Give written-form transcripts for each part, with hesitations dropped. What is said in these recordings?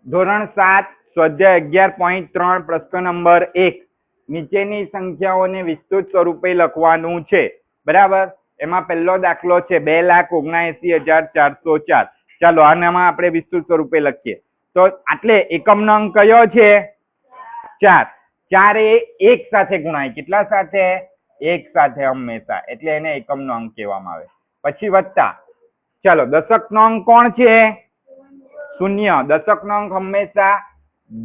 ધોરણ 7 સ્વાધ્યાય 11.3 પ્રશ્ન નંબર 1 નીચેની સંખ્યાઓને વિસ્તૃત સ્વરૂપે લખવાનું છે બરાબર। એમાં પહેલો દાખલો છે 2,79,404। ચાલો આનામાં આપણે વિસ્તૃત સ્વરૂપે લખીએ તો આટલે એકમનો અંક કયો છે 4। 4 એ 1 સાથે ગુણાય, કેટલા સાથે 1 સાથે હંમેશા, એટલે એને એકમનો અંક કહેવામાં આવે। પછી વત્તા, ચાલો દશકનો અંક કોણ છે 0। દશકનો અંક હંમેશા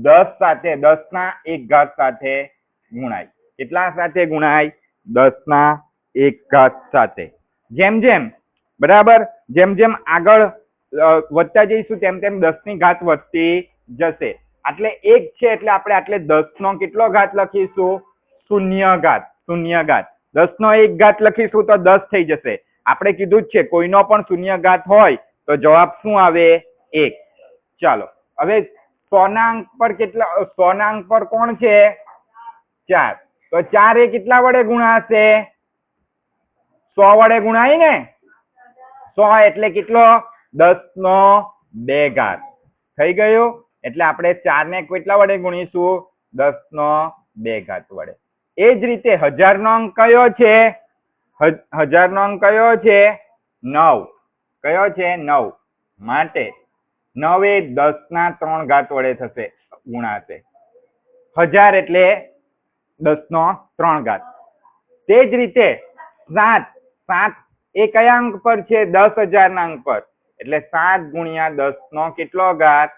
10 સાથે 10 ના 1 ઘાત સાથે ગુણાય, કેટલા સાથે ગુણાય 10 ના 1 ઘાત સાથે। જેમ જેમ બરાબર જેમ જેમ આગળ વધતા જઈશું તેમ તેમ 10 ની ઘાત વધતી જશે। એટલે 1 છે એટલે આપણે આટલે 10 નો કેટલો ઘાત લખીશું 0 ઘાત 0 ઘાત। 10 નો 1 ઘાત લખીશું તો 10 થઈ જશે। આપણે કીધું જ છે કોઈનો પણ 0 ઘાત હોય તો જવાબ શું આવે 1। ચાલો હવે 100 ના અંક પર કેટલા 100 ના અંક પર કોણ છે 4। તો 4 એ કેટલા વડે ગુણાશે 100 વડે ગુણાય ને। 100 એટલે કેટલો 10 નો 2 ઘાત થઈ ગયું। એટલે આપણે 4 ને કેટલા વડે ગુણીશું 10 નો 2 ઘાત વડે। એ જ રીતે 1000 નો અંક કયો છે 1000 નો અંક કયો છે 9। કયો છે 9 માટે 9 એ 10 ના 3 ઘાત વડે થશે ગુણાશે। 1000 એટલે 10 નો 3 ઘાત। તે જ રીતે 7 એ કયા અંક પર છે 10,000 ના અંક પર, એટલે 7 ગુણ્યા 10 નો કેટલો ઘાત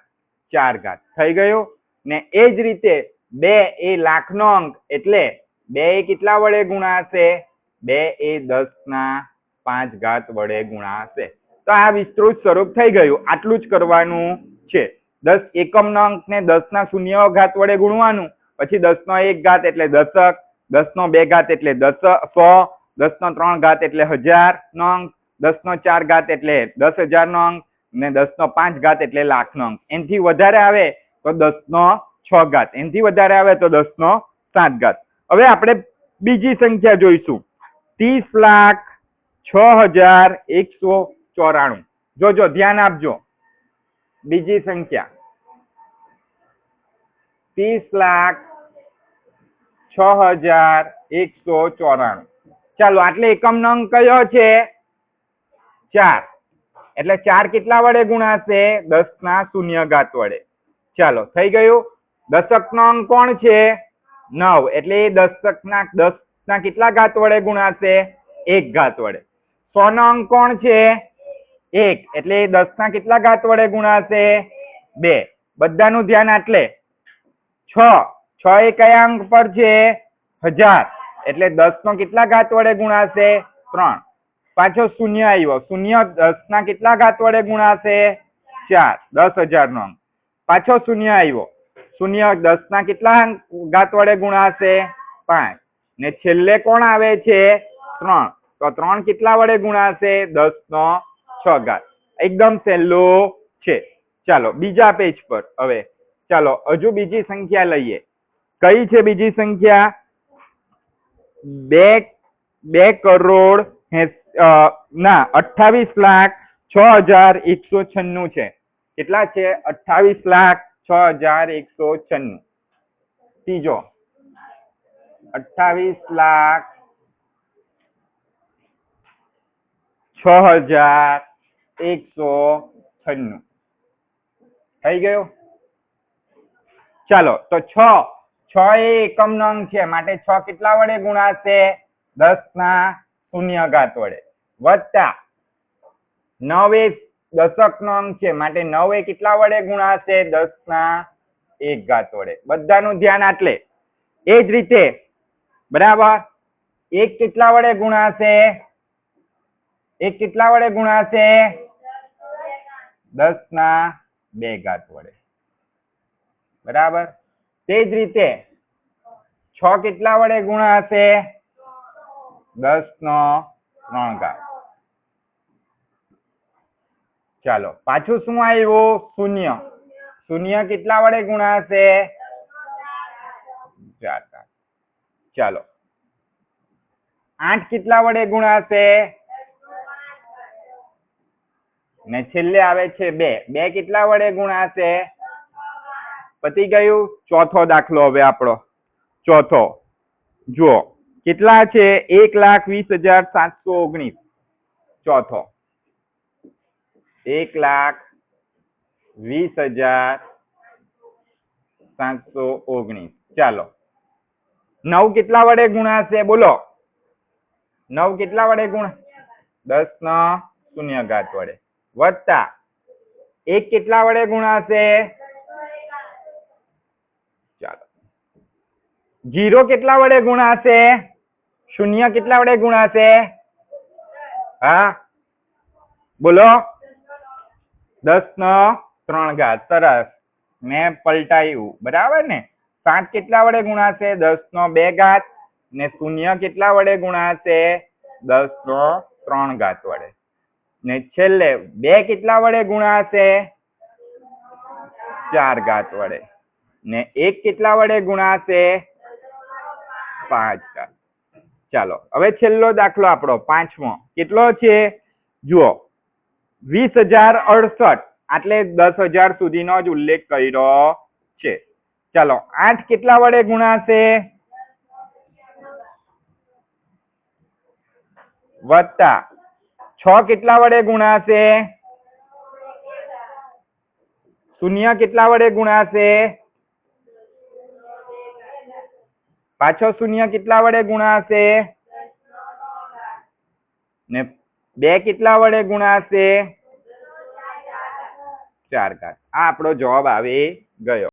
4 ઘાત થઈ ગયું ને। એ જ રીતે 2 એ લાખ નો અંક, એટલે 2 એ કેટલા વડે ગુણાશે 2 એ 10 ના 5 ઘાત વડે ગુણાશે। તો આ વિસ્તૃત સ્વરૂપ થઈ ગયું, આટલું જ કરવાનું છે। 10 એકમનો અંક ને 10 ના શૂન્ય ઘાત વડે ગુણવાનું, પછી 10 નો 1 ઘાત એટલે દશક, 10 નો 2 ઘાત એટલે 100, 10 નો 3 ઘાત એટલે 1000 નો અંક, 10 નો 4 ઘાત એટલે 10,000 નો અંક ને 10 નો 5 ઘાત એટલે લાખ નો અંક। એનાથી વધારે આવે તો 10 નો 6 ઘાત, એનાથી વધારે આવે તો 10 નો 7 ઘાત। હવે આપણે બીજી સંખ્યા જોઈશું 30,06,194। જોજો ધ્યાન આપજો, બીજી સંખ્યા 30,06,194। ચાલો આટલે એકમનો અંક કયો છે 4। એટલે 4 કેટલા વડે ગુણાશે 10 ના શૂન્ય ઘાત વડે। ચાલો થઈ ગયું। દશકનો અંક કોણ છે 9, એટલે એ દશક ના 10 ના કેટલા ઘાત વડે ગુણાશે 1 ઘાત વડે। 100 નો અંક કોણ છે 1, એટલે એ 10 ના કેટલા ઘાત વડે ગુણાશે 2। બધાનું ધ્યાન આટલે 6 એ કયા અંક પર છે 1000, એટલે 10 નો કેટલા ઘાત વડે ગુણાશે 3। પાછો શૂન્ય આવ્યો, શૂન્ય 10 ના કેટલા ઘાત વડે ગુણાશે 4, 10,000 નો અંક। પાછો શૂન્ય આવ્યો, શૂન્ય 10 ના કેટલા ઘાત વડે ગુણાશે 5 ને છેલ્લે કોણ આવે છે 3, તો 3 કેટલા વડે ગુણાશે 10 નો 6 ઘાત। એકદમ સહેલું છે। ચાલો બીજા પેજ પર હવે ચાલો હજુ બીજી સંખ્યા લઈએ। કઈ છે બીજી સંખ્યા 28,06,196 છે। કેટલા છે 28,06,196। ત્રીજો 28,06,196 થઈ ગયો। ચાલો તો 6 એ એકમનો અંક છે માટે 6 કેટલા વડે ગુણાશે 10 ના શૂન્ય ઘાત વડે, વત્તા 9 એ દશકનો અંક છે માટે 9 એ કેટલા વડે ગુણાશે 10 ના 1 ઘાત વડે। બધાનું ધ્યાન આટલે। એ જ રીતે બરાબર 1 કેટલા વડે ગુણાશે 1 કેટલા વડે ગુણાશે 10 ના 2 ઘાત વડે બરાબર। તે જ રીતે 6 કેટલા વડે ગુણાશે 10 નો 3 ઘાત। ચાલો પાછું શું આવ્યું શૂન્ય, શૂન્ય કેટલા વડે ગુણાશે 4 ઘાત। ચાલો 8 કેટલા વડે ગુણાશે ને છેલ્લે આવે છે 2 કેટલા વડે ગુણાશે પતી ગયું. ચોથો દાખલો હવે આપણો ચોથો જુઓ કેટલા છે 1,20,719 ચોથો 1,20,719 ચાલો 9 કેટલા વડે ગુણાશે બોલો 9 કેટલા વડે ગુણ 10 નો શૂન્ય ઘાત વડે વત્તા 1 કેટલા વડે ગુણાશે ચાલો 0 કેટલા વડે ગુણાશે શૂન્ય કેટલા વડે ગુણાશે હા બોલો 10 નો 3 ઘાત સરસ મેં પલટાયું બરાબર ને 7 કેટલા વડે ગુણાશે 10 નો 2 ઘાત ને શૂન્ય કેટલા વડે ગુણાશે 10 નો 3 ઘાત વડે ને છેલ્લે 2 કેટલા વડે ગુણાશે 4 ઘાત વડે ને 1 કેટલા વડે ગુણાશે 5 ઘાત ચાલો હવે છેલ્લો દાખલો આપણો પાંચમો કેટલો છે જુઓ 20,068 એટલે 10,000 સુધીનો જ ઉલ્લેખ કર્યો છે ચાલો 8 કેટલા વડે ગુણાશે વત્તા 6 કેટલા વડે ગુણાશે શૂન્ય કેટલા વડે ગુણાશે પાછો શૂન્ય કેટલા વડે ગુણાશે ને 2 કેટલા વડે ગુણાશે 4 ઘાત આ આપણો જવાબ આવી ગયો